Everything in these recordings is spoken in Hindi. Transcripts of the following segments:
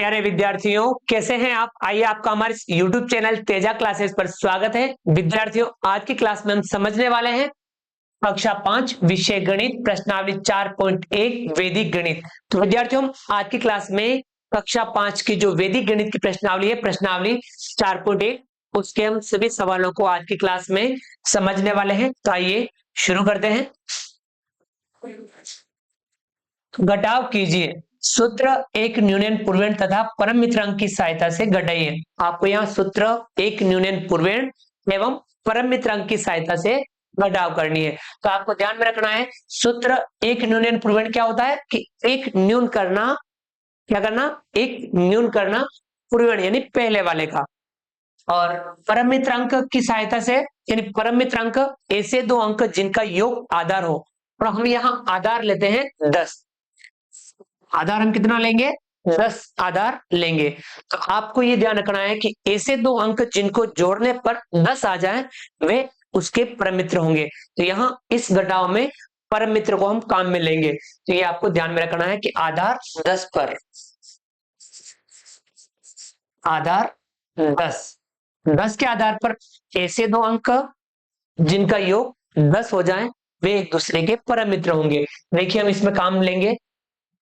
प्यारे विद्यार्थियों, कैसे हैं आप? आइए, आपका हमारे YouTube चैनल तेजा क्लासेस पर स्वागत है। विद्यार्थियों, आज की क्लास में हम समझने वाले हैं कक्षा 5 विषय गणित प्रश्नावली 4.1 वैदिक गणित। तो विद्यार्थियों, हम आज की क्लास में कक्षा 5 की जो वैदिक गणित की प्रश्नावली है, प्रश्नावली 4.1, उसके हम सभी सवालों को आज की क्लास में समझने वाले हैं। तो आइए शुरू करते हैं। घटाव कीजिए। सूत्र एक न्यूनन पूर्वेण तथा परम मित्रांक की सहायता से घटाइए। आपको यहाँ सूत्र एक न्यूनन पूर्वेण एवं परम मित्रांक की सहायता से घटाव करनी है। तो आपको ध्यान में रखना है, सूत्र एक न्यूनन पूर्वेण क्या होता है कि एक न्यून करना, क्या करना, एक न्यून करना पूर्वेण यानी पहले वाले का, और परम मित्रांक की सहायता से यानी परम मित्रांक ऐसे दो अंक जिनका योग आधार हो। और हम यहाँ आधार लेते हैं 10। आधार हम कितना लेंगे? 10 आधार लेंगे। तो आपको ये ध्यान रखना है कि ऐसे दो अंक जिनको जोड़ने पर 10 आ जाए वे उसके परम मित्र होंगे। तो यहाँ इस घटाव में परम मित्र को हम काम में लेंगे। तो ये आपको ध्यान में रखना है कि आधार 10 पर, आधार 10 के आधार पर ऐसे दो अंक जिनका योग 10 हो जाए वे एक दूसरे के परम मित्र होंगे। देखिए, हम इसमें काम लेंगे।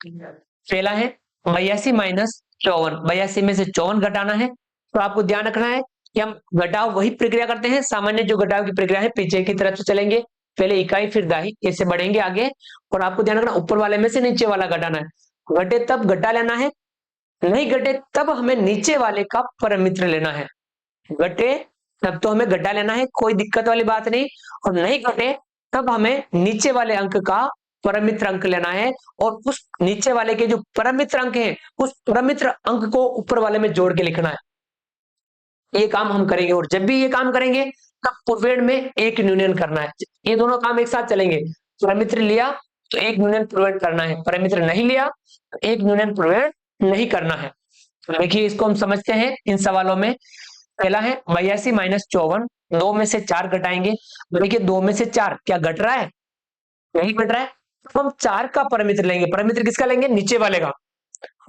पहला है 82 माइनस 54। 82 में से 54 घटाना है। तो आपको ध्यान रखना है कि हम घटाव वही प्रक्रिया करते हैं, सामान्य जो घटाव की प्रक्रिया है, पीछे की तरफ से चलेंगे, पहले इकाई फिर दहाई, ऐसे बढ़ेंगे आगे। और आपको ध्यान रखना, ऊपर वाले में से नीचे वाला घटाना है। घटे तब घटा लेना है, नहीं घटे तब हमें नीचे वाले का परम मित्र लेना है। घटे तब तो हमें घटा लेना है, कोई दिक्कत वाली बात नहीं। और नहीं घटे तब हमें नीचे वाले अंक का परम मित्र अंक लेना है, और उस नीचे वाले के जो परम मित्र अंक है उस परम मित्र अंक को ऊपर वाले में जोड़ के लिखना है। ये काम हम करेंगे, और जब भी ये काम करेंगे तब पूर्वेण में एक न्यूनन करना है। ये दोनों काम एक साथ चलेंगे। परम मित्र लिया तो एक न्यूनन पूर्वेण करना है, परम मित्र नहीं लिया तो एक न्यूनन पूर्वेण नहीं करना है। तो देखिए, इसको हम समझते हैं इन सवालों में। पहला है 82 माइनस 54, 2 में से 4 घटाएंगे। देखिए, 2 में से 4 क्या घट रहा है? नहीं घट रहा है। तो हम 4 का परमित्र लेंगे। परमित्र किसका लेंगे? नीचे वाले का।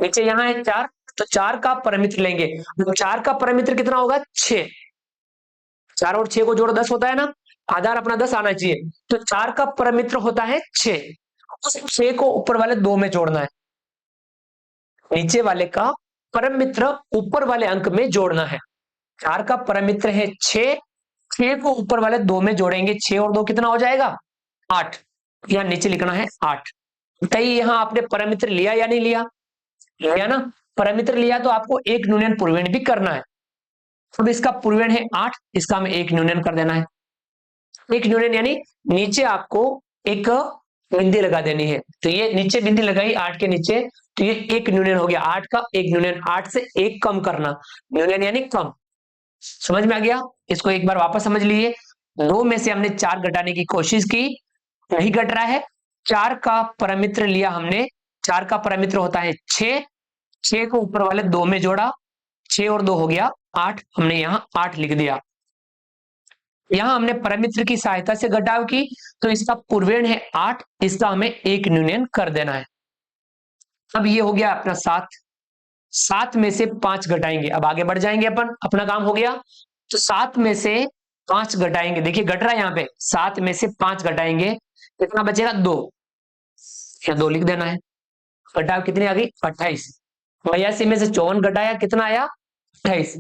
नीचे यहाँ है 4, तो 4 का परमित्र लेंगे। 4 का परमित्र कितना होगा? 6। 4 और 6 को जोड़ो 10 होता है ना, आधार अपना 10 आना चाहिए। तो 4 का परमित्र होता है 6। उस 6 को ऊपर वाले 2 में जोड़ना है। नीचे वाले का परम मित्र ऊपर वाले अंक में जोड़ना है। 4 का परम मित्र है 6, 6 को ऊपर वाले 2 में जोड़ेंगे। 6 और 2 कितना हो जाएगा? 8। यहां नीचे लिखना है 8। बताइए, यहां आपने परम मित्र लिया या नहीं लिया? लिया ना। परम मित्र लिया तो आपको एक न्यूनन पूर्वेण भी करना है। अब इसका पूर्वेण है 8, इसका हमें एक न्यूनन कर देना है। एक न्यूनन यानी नीचे आपको एक बिंदी लगा देनी है। तो ये नीचे बिंदी लगाई 8 के नीचे, तो ये एक न्यूनन हो गया। 8 का एक न्यूनन, 8 से एक कम करना, न्यूनन यानी कम। समझ में आ गया? इसको एक बार वापस समझ लीजिए। 2 में से हमने 4 घटाने की कोशिश की, नहीं घट रहा है। 4 का परमित्र लिया हमने, 4 का परमित्र होता है 6, 6 को ऊपर वाले 2 में जोड़ा, 6 और 2 हो गया 8। हमने यहाँ 8 लिख दिया। यहां हमने परमित्र की सहायता से घटाव की, तो इसका पूर्वेण है 8, इसका हमें एक न्यूनन कर देना है। अब ये हो गया अपना 7। 7 में से 5 घटाएंगे, अब आगे बढ़ जाएंगे अपन, अपना काम हो गया। तो 7 में से 5 घटाएंगे। देखिए घट रहा है यहाँ पे, 7 में से 5 घटाएंगे, कितना बचेगा? 2। या 2 लिख देना है। घटाव कितनी आ गई? 28। 82 में से 54 घटाया, कितना आया? 28।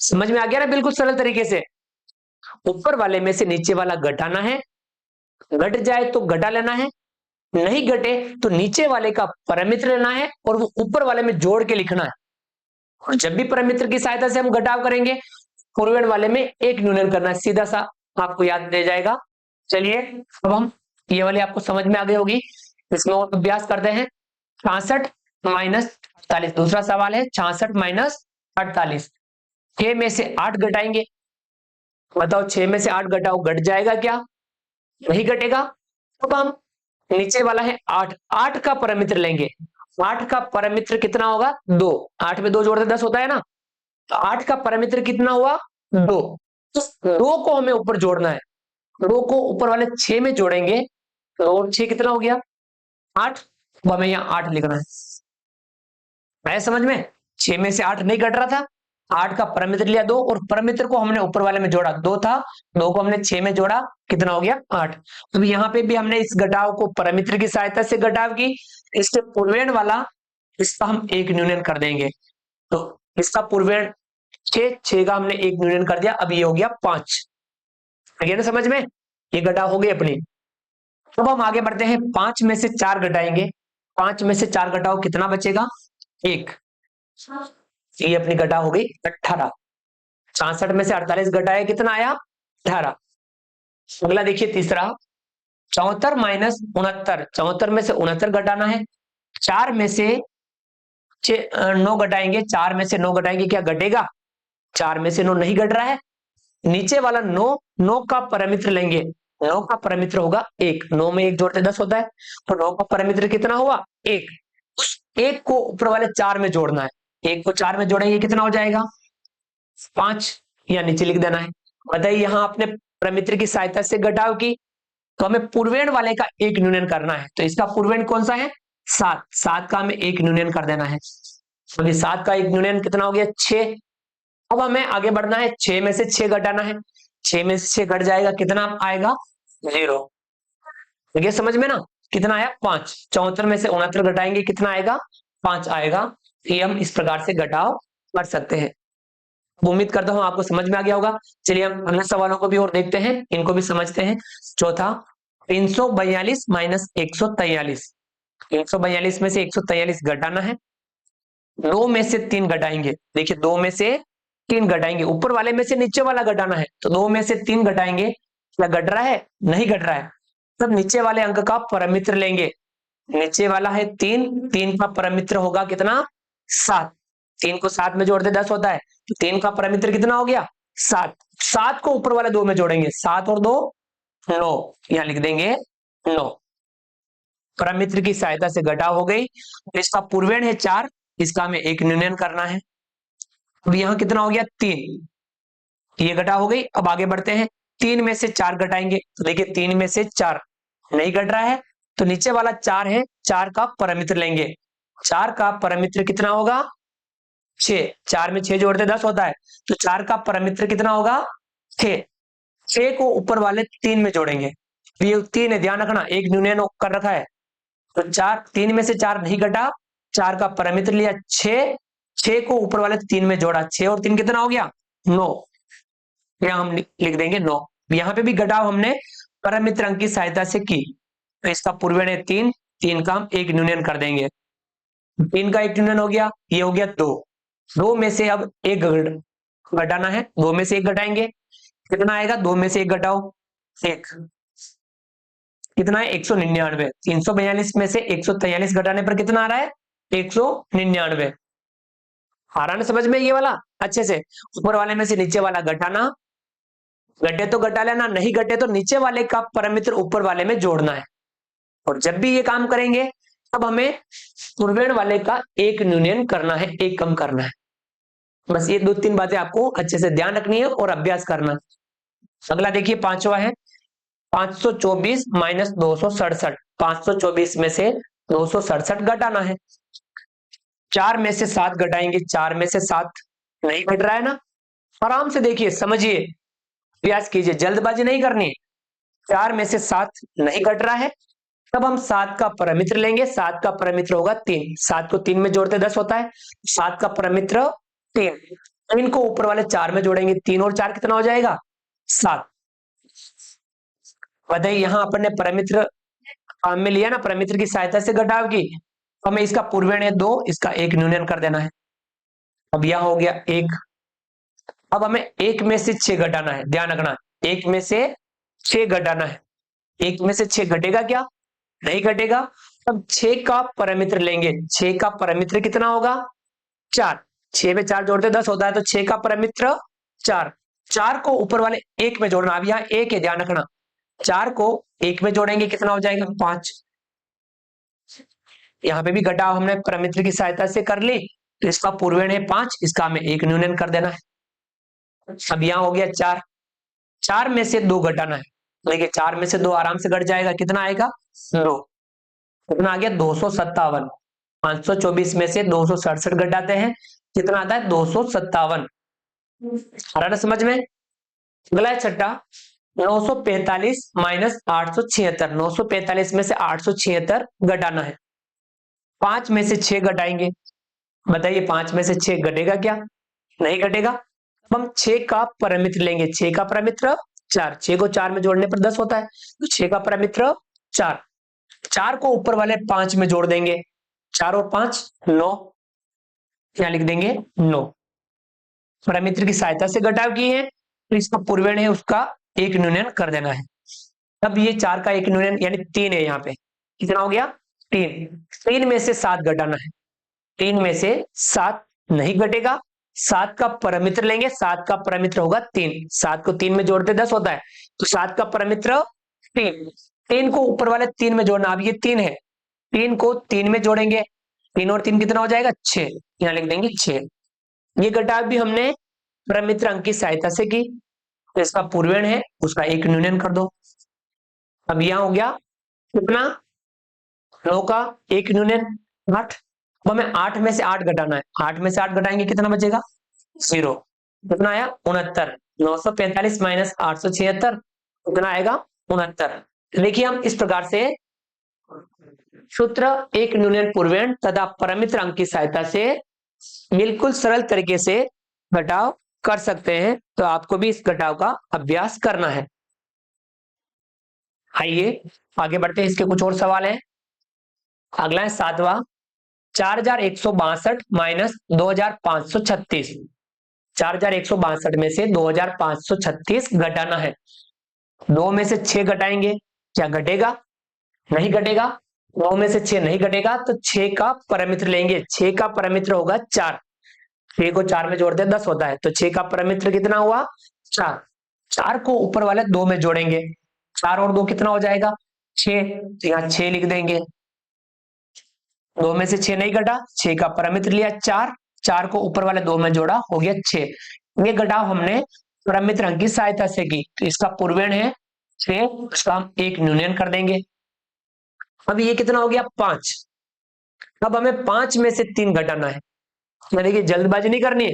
समझ में आ गया ना? बिल्कुल सरल तरीके से ऊपर वाले में से नीचे वाला घटाना है। घट जाए तो घटा लेना है, नहीं घटे तो नीचे वाले का परमित्र लेना है और वो ऊपर वाले में जोड़ के लिखना है। और जब भी परमित्र की सहायता से हम घटाव करेंगे, पूर्वेण वाले में एक न्यूनन करना है, सीधा सा आपको याद दे जाएगा। चलिए, अब हम ये वाली आपको समझ में आ गई होगी, इसमें और अभ्यास करते हैं। 66 माइनस 48, दूसरा सवाल है 66 माइनस 48। 6 में से 8 घटाएंगे। बताओ, 6 में से 8 घटाओ, घट जाएगा क्या? नहीं घटेगा। अब हम नीचे वाला है 8, 8 का परमित्र लेंगे। 8 का परमित्र कितना होगा? 2। 8 में 2 जोड़ते 10 होता है ना, तो 8 का परमित्र कितना हुआ? 2। तो 2 को हमें ऊपर जोड़ना है। 2 को ऊपर वाले 6 में जोड़ेंगे, तो और 6 कितना हो गया? 8। अब हमें यहाँ 8 लिखना है। आया समझ में? 6 में से 8 नहीं घट रहा था, 8 का परमित्र लिया 2 और परमित्र को हमने ऊपर वाले में जोड़ा, 2 था, 2 को हमने 6 में जोड़ा, कितना हो गया 8। अब यहाँ पे भी हमने इस घटाव को परमित्र की सहायता से घटाव की, इससे पूर्वेण वाला इसका हम एक न्यूनन कर देंगे, तो इसका पूर्वेण 6 का हमने एक न्यूनन कर दिया, अब ये हो गया 5। ना समझ में, ये घटाव हो गई अपनी। अब हम आगे बढ़ते हैं, 5 में से 4 घटाएंगे, 5 में से 4 घटाओ, कितना बचेगा 1, ये अपनी घटा हो गई 18। 66 में से 48 घटाया, कितना आया 18। अगला देखिए तीसरा, 74 माइनस 69, 74 में से 69 घटाना है, 4 में से 9 घटाएंगे, 4 में से 9 घटाएंगे, क्या घटेगा, 4 में से 9 नहीं घट रहा है, नीचे वाला 9 का परमित्र लेंगे, 9 का परमित्र होगा 1, 9 में 1 जोड़ते 10 होता है, तो 9 का परमित्र कितना हुआ 1, उस 1 को ऊपर वाले 4 में जोड़ना है, 1 को 4 में जोड़ेंगे कितना हो जाएगा 5, या नीचे लिख देना है। बताइए यहां आपने परमित्र की सहायता से घटाव की, तो हमें पूर्वेण वाले का एक न्यूनन करना है, तो इसका पूर्वेण कौन सा है 7, 7 का हमें एक न्यूनन कर देना है, तो 7 का एक न्यूनन कितना हो गया 6। अब हमें आगे बढ़ना है, 6 में से 6 घटाना है, 6 में से 6 घट जाएगा, कितना आएगा 0। देखिए समझ में ना, कितना आया 5, 74 में से 69 घटाएंगे, कितना आएगा 5 आएगा। ये हम इस प्रकार से घटाव कर सकते हैं। उम्मीद करता हूं आपको समझ में आ गया होगा। चलिए हम अन्य सवालों को भी और देखते हैं, इनको भी समझते हैं। चौथा, 342 माइनस 143, 342 में से 143 घटाना है, 2 में से 3 घटाएंगे, देखिए 2 में से 3 घटाएंगे, ऊपर वाले में से नीचे वाला घटाना है, तो 2 में से 3 घटाएंगे, क्या घट रहा है नहीं घट रहा है, तब नीचे वाले अंक का परमित्र लेंगे, नीचे वाला है 3, 3 का परमित्र होगा कितना 7, 3 को 7 में जोड़ दे 10 होता है, तो 3 का परमित्र कितना हो गया 7, 7 को ऊपर वाले 2 में जोड़ेंगे, 7 और 2 9, यहां लिख देंगे 9, परमित्र की सहायता से घटाव हो गई। तो इसका पूर्वेण है 4, इसका हमें एक न्यूनन करना है, अब यहां कितना हो गया 3, ये घटाव हो गई। अब आगे बढ़ते हैं, 3 में से 4 घटाएंगे, तो देखिए 3 में से 4 नहीं घट रहा है, तो नीचे वाला 4 है, 4 का परमित्र लेंगे, 4 का परमित्र कितना होगा 6, 4 में 6 जोड़ते 10 होता है, तो 4 का परमित्र कितना होगा 6, 6 को ऊपर वाले 3 में जोड़ेंगे, ये 3 है, ध्यान रखना एक न्यूनन कर रखा है, तो 4, 3 में से 4 नहीं घटा, 4 का परमित्र लिया 6, 6 को ऊपर वाले 3 में जोड़ा, 6 और 3 कितना हो गया 9, यहां हम लिख देंगे 9। यहां पे भी घटाव हमने परमित्र अंक की सहायता से की, तो इसका पूर्वेण है 3, 3 का हम एक न्यूनन कर देंगे, 3 का एक न्यूनन हो गया, ये हो गया 2, 2 में से अब एक घटाना है, 2 में से एक घटाएंगे, कितना आएगा 2 में से एक घटाओ 1, कितना है 199, 342 में से 143 घटाने पर कितना आ रहा है 199, आ रहा ना समझ में ये वाला अच्छे से, ऊपर वाले में से नीचे वाला घटाना, घटे तो घटा लेना, नहीं घटे तो नीचे वाले का परमित्र ऊपर वाले में जोड़ना है, और जब भी ये काम करेंगे तब हमें पूर्वेण वाले का एक न्यूनन करना है, एक कम करना है, बस ये 2-3 बातें आपको अच्छे से ध्यान रखनी है और अभ्यास करना। अगला देखिए पांचवा है, 524 माइनस 267, 524 में से 267 घटाना है, 4 में से 7 घटाएंगे, 4 में से 7 नहीं घट रहा है ना, आराम से देखिए समझिए, प्रयास कीजिए, जल्दबाजी नहीं करनी है, 4 में से 7 नहीं घट रहा है, तब हम 7 का परमित्र लेंगे, 7 का परमित्र होगा 3, 7 को 3 में जोड़ते 10 होता है, 7 का परमित्र 3, 3 को ऊपर वाले 4 में जोड़ेंगे, 3 और 4 कितना हो जाएगा 7। बताइए यहां अपन ने परमित्र काम में लिया ना, परमित्र की सहायता से घटाव की, हमें इसका पूर्वेण है 2, इसका एक न्यूनन कर देना है, अब यह हो गया 1। अब हमें 1 में से 6 घटाना है, ध्यान रखना 1 में से 6 घटाना है, 1 में से 6 घटेगा क्या नहीं घटेगा, अब 6 का परमित्र लेंगे, 6 का परमित्र कितना होगा 4, 6 में 4 जोड़ते 10 होता है, तो 6 का परमित्र 4, 4 को ऊपर वाले 1 में जोड़ना, अब यहाँ 1 है ध्यान रखना, 4 को 1 में जोड़ेंगे कितना हो जाएगा 5, यहाँ पे भी घटाव हमने परमित्र की सहायता से कर ली, तो इसका पूर्वेण है 5, इसका हमें एक न्यूनन कर देना है। अब यहाँ हो गया 4, 4 में से 2 घटाना है, देखिए 4 में से 2 आराम से घट जाएगा, कितना आएगा 2, कितना आ गया 257, 524 में से 267 घटाते हैं, कितना आता है 257। आ रहा ना समझ में। अगला है छठा, 945 माइनस 876। 945 में से 876 घटाना है। 5 में से 6 घटाएंगे, बताइए 5 में से 6 घटेगा क्या? नहीं घटेगा। अब हम 6 का परमित्र लेंगे। 6 का परमित्र 4, 6 को 4 में जोड़ने पर 10 होता है, तो 6 का परमित्र 4। 4 को ऊपर वाले 5 में जोड़ देंगे, 4 और 5 9, यहां लिख देंगे 9। परमित्र की सहायता से घटाव किए हैं, तो इसका पूर्वेण है उसका एक न्यूनयन कर देना है। अब ये 4 का एक न्यूनयन यानी 3 है, यहाँ पे कितना हो गया 3। 3 में से 7 घटाना है। 3 में से 7 नहीं घटेगा। 7 का परमित्र लेंगे, 7 का परमित्र होगा 3। 7 को 3 में जोड़ते 10 होता है, तो 7 का परमित्र 3। 3 को ऊपर वाले 3 में जोड़ना, अब ये 3 है, 3 को 3 में जोड़ेंगे, 3 और 3 कितना हो जाएगा 6, यहां लिख देंगे 6। ये घटाव भी हमने परमित्र अंक की सहायता से की, तो इसका पूर्वेण है उसका एक न्यूनयन कर दो। अब यहां हो गया कितना 9 का एक न्यूनयन 8। अब हमें 8 में से 8 घटाना है। 8 में से 8 घटाएंगे कितना बचेगा 0। कितना आया 69। 945 माइनस 876 कितना आएगा 69। देखिए हम इस प्रकार से सूत्र एक न्यूनयन पूर्वेण तथा परमित्र अंक की सहायता से बिल्कुल सरल तरीके से घटाव कर सकते हैं। तो आपको भी इस घटाव का अभ्यास करना है। आइए आगे बढ़ते हैं, इसके कुछ और सवाल हैं। अगला है 7वां, 4162 माइनस 2536। 4162 में से 2536 घटाना है। 2 में से 6 घटाएंगे, क्या घटेगा? नहीं घटेगा। 9 में से 6 नहीं घटेगा, तो 6 का परमित्र लेंगे। 6 का परमित्र होगा 4। 6 को 4 में जोड़ते 10 होता है, तो 6 का परमित्र कितना हुआ 4। 4 को ऊपर वाले 2 में जोड़ेंगे, 4 और 2 कितना हो जाएगा 6, तो यहाँ 6 लिख देंगे। 2 में से 6 नहीं घटा, 6 का परमित्र लिया 4, 4 को ऊपर वाले 2 में जोड़ा, हो गया 6। ये घटाव हमने परमित्र अंक की सहायता से की, तो इसका पूर्वेण है 6, उसका हम एक न्यूनयन कर देंगे। अब ये कितना हो गया 5। अब हमें 5 में से 3 घटाना है। देखिए जल्दबाजी नहीं करनी है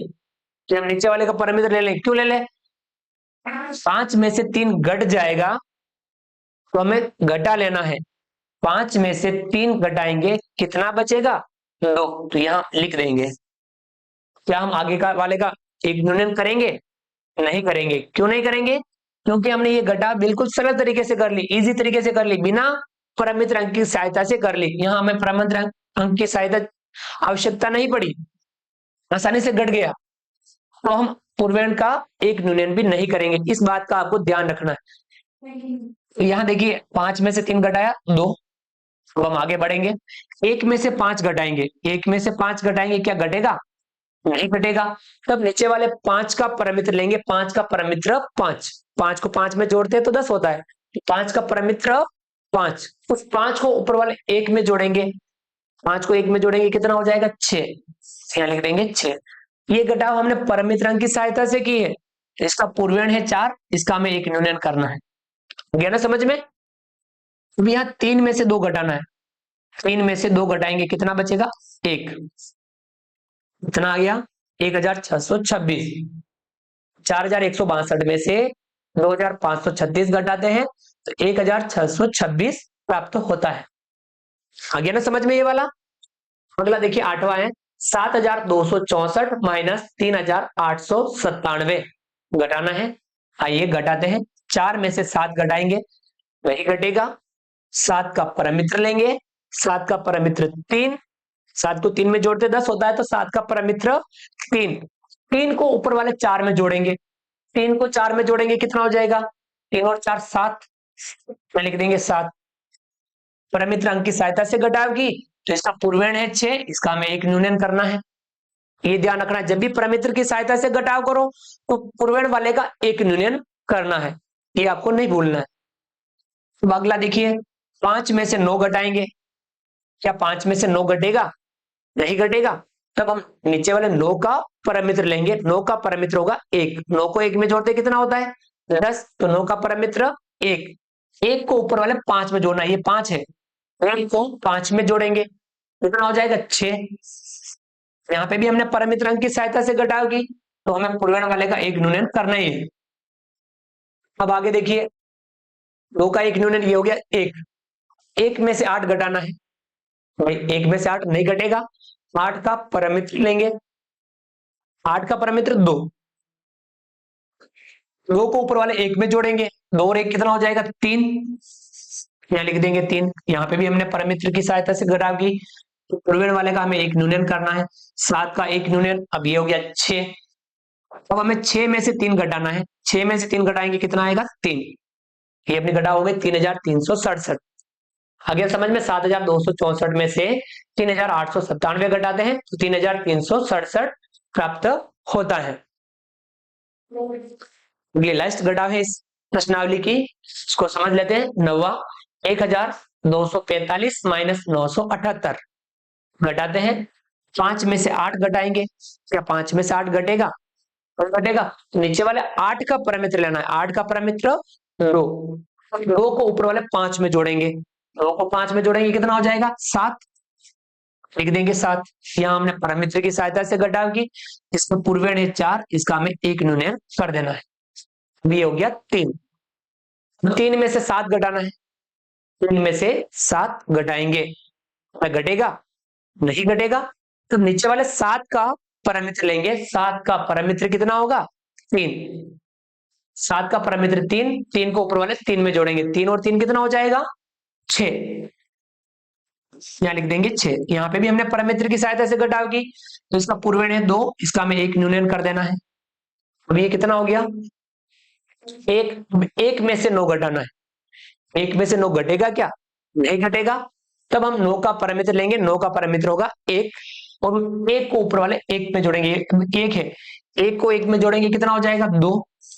कि हम नीचे वाले का परमित्र ले लें, क्यों ले लें? 5 में से 3 घट जाएगा, तो हमें घटा लेना है। 5 में से 3 घटाएंगे, कितना बचेगा 2, तो यहां लिख देंगे। क्या हम आगे का वाले का एक न्यूनयन करेंगे? नहीं करेंगे। क्यों नहीं करेंगे? क्योंकि हमने ये घटा बिल्कुल सरल तरीके से कर ली, इजी तरीके से कर ली, बिना परमित्र अंक की सहायता से कर ली। यहां हमें परमित्र अंक की सहायता आवश्यकता नहीं पड़ी, आसानी से घट गया। तो हम पूर्वेण का एक न्यूनयन भी नहीं करेंगे, इस बात का आपको ध्यान रखना है। तो यहाँ देखिए 5 में से 3 घटाया 2, तो हम आगे बढ़ेंगे। 1 में से 5 घटाएंगे, 1 में से 5 घटाएंगे, क्या घटेगा? नहीं घटेगा। तब नीचे वाले 5 का परमित्र लेंगे, 5 का परमित्र 5। 5 को 5 में जोड़ते हैं तो 10 होता है, तो 5 का परमित्र 5। उस 5 को ऊपर वाले 1 में जोड़ेंगे, 5 को 1 में जोड़ेंगे कितना हो जाएगा 6, यहाँ लिख देंगे 6। ये घटाव हमने परमित्र अंक की सहायता से की है, इसका पूर्वेण है 4, इसका हमें एक न्यूनयन करना है। गया ना समझ में? अब यहाँ 3 में से 2 घटाना है। 3 में से 2 घटाएंगे, कितना बचेगा 1, कितना आ गया 1626। 4162 में से 2536 घटाते हैं तो 1626 प्राप्त होता है। आ गया ना समझ में ये वाला? अगला देखिए 8वां है, 7264 माइनस 3897 घटाना है। आइए घटाते हैं। 4 में से 7 घटाएंगे, वही घटेगा। 7 का परमित्र लेंगे, 7 का परमित्र 3, 7 को 3 में जोड़ते 10 होता है, तो 7 का परमित्र 3। 3 को ऊपर वाले 4 में जोड़ेंगे, 3 को 4 में जोड़ेंगे कितना हो जाएगा 3 और 4 7, मैं लिख देंगे 7। परमित्र अंक की सहायता से घटाव की, तो इसका पूर्वेण है 6, इसका हमें एक न्यूनयन करना है। ये ध्यान रखना, जब भी परमित्र की सहायता से घटाव करो तो पूर्वेण वाले का एक न्यूनयन करना है, ये आपको नहीं भूलना है। तो अगला देखिए 5 में से 9 घटाएंगे, क्या 5 में से 9 घटेगा? नहीं घटेगा। तब हम नीचे वाले 9 का परमित्र लेंगे, 9 का परमित्र होगा 1। 9 को 1 में जोड़ते कितना होता है 10, तो 9 का परमित्र 1। 1 को ऊपर वाले 5 में जोड़ना, ये 5 है, 1 को 5 में जोड़ेंगे कितना हो जाएगा 6, यहाँ पे भी हमने परमित्र अंक की सहायता से घटाव की, तो हमें पूर्वण वाले का एक न्यूनन करना ही है। अब आगे देखिए, 2 का एक न्यूनन ये हो गया 1, 1 में से 8 घटाना है। भाई 1 में से 8 नहीं घटेगा, 8 का परमित्र लेंगे, 8 का परमित्र 2, 2 को ऊपर वाले 1 में जोड़ेंगे, 2 और 1 कितना हो जाएगा 3, यहाँ लिख देंगे 3। यहाँ पे भी हमने परमित्र की सहायता से घटाव की, तो पूर्वण वाले का हमें एक न्यूनन करना है, 7 का एक न्यूनन, अब ये हो गया 6। अब हमें 6 में से 3 घटाना है, 6 में से 3 घटाएंगे कितना आएगा 3, ये अपनी घटाव हो गई 3367। आगे समझ में, 7264 में से 3897 घटाते हैं तो 3367 प्राप्त होता है। अगली लास्ट घटाव है इस प्रश्नावली की, इसको समझ लेते हैं। 9वां 1245 माइनस 978 घटाते हैं, 5 में से 8 घटाएंगे, क्या 5 में से 8 घटेगा? घटेगा, तो नीचे वाले 8 का परमित्र लेना है, 8 का परमित्र 2, 2 को ऊपर वाले 5 में जोड़ेंगे, 2 को 5 में जोड़ेंगे कितना हो जाएगा 7, लिख देंगे 7। यहाँ हमने परमित्र की सहायता से घटाव की, इसमें पूर्वण है 4, इसका हमें एक न्यूनन कर देना है, ये हो गया 3। 3 में से 7 घटाना है, 3 में से 7 घटाएंगे, घटेगा नहीं घटेगा, तो नीचे वाले 7 का परमित्र लेंगे, 7 का परमित्र कितना होगा 3, 7 का परमित्र 3, 3 को ऊपर वाले 3 में जोड़ेंगे, 3 और 3 कितना हो जाएगा 6, यहाँ लिख देंगे 6। यहाँ पे भी हमने परमित्र की सहायता से घटाव की, तो इसका पूर्वण है 2, इसका हमें एक न्यूनन कर देना है, अब ये कितना हो गया 1, 1 में से 9 घटाना है, 1 में से 9 घटेगा क्या? नहीं घटेगा, तब हम 9 का परमित्र लेंगे, 9 का परमित्र होगा 1, और 1 को ऊपर वाले 1 में जोड़ेंगे, 1 है, 1 को 1 में जोड़ेंगे कितना हो जाएगा 2,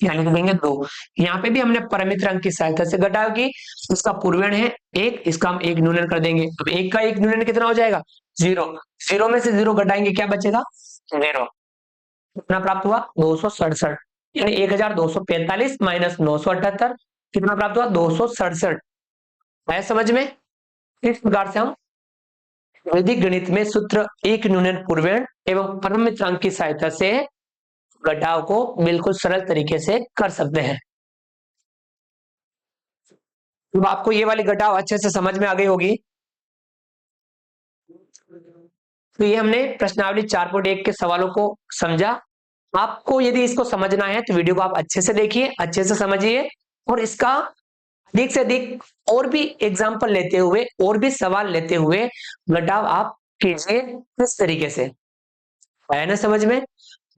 यहाँ लिख देंगे 2। यहाँ पे भी हमने परमित्र अंक की सहायता से घटाव की, इसका पूर्वण है 1, इसका हम एक न्यूनन कर देंगे, अब 1 का एक न्यूनन कितना हो जाएगा 0, 0 में से 0 घटाएंगे क्या बचेगा 0, कितना प्राप्त हुआ 267, यानी 1245 माइनस 978 कितना प्राप्त हुआ 267। है समझ में? इस प्रकार से हम वैदिक गणित में सूत्र एक न्यूनन पूर्वण एवं परमित्र अंक की सहायता से घटाव को बिल्कुल सरल तरीके से कर सकते हैं। तो आपको ये वाली घटाव अच्छे से समझ में आ गई होगी। तो ये हमने प्रश्नावली 4.1 के सवालों को समझा। आपको यदि इसको समझना है तो वीडियो को आप अच्छे से देखिए, अच्छे से समझिए, और इसका अधिक से अधिक और भी एग्जाम्पल लेते हुए, और भी सवाल लेते हुए घटाव आप कीजिए इस तरीके से। है ना समझ में?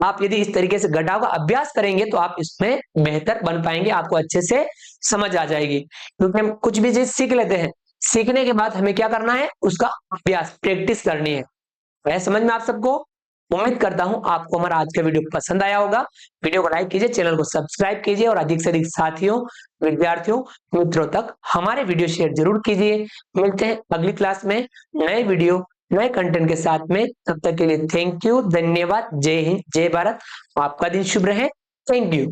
आप यदि इस तरीके से घटाव का अभ्यास करेंगे तो आप इसमें बेहतर बन पाएंगे, आपको अच्छे से समझ आ जाएगी। क्योंकि हम कुछ भी चीज सीख लेते हैं, सीखने के बाद हमें क्या करना है, उसका अभ्यास प्रैक्टिस करनी है। है समझ में आप सबको? उम्मीद करता हूं आपको हमारा आज का वीडियो पसंद आया होगा। वीडियो को लाइक कीजिए, चैनल को सब्सक्राइब कीजिए, और अधिक से अधिक साथियों, विद्यार्थियों, मित्रों तक हमारे वीडियो शेयर जरूर कीजिए। मिलते हैं अगली क्लास में नए वीडियो, नए कंटेंट के साथ में। तब तक के लिए थैंक यू, धन्यवाद, जय हिंद, जय भारत। आपका दिन शुभ रहे। Thank you.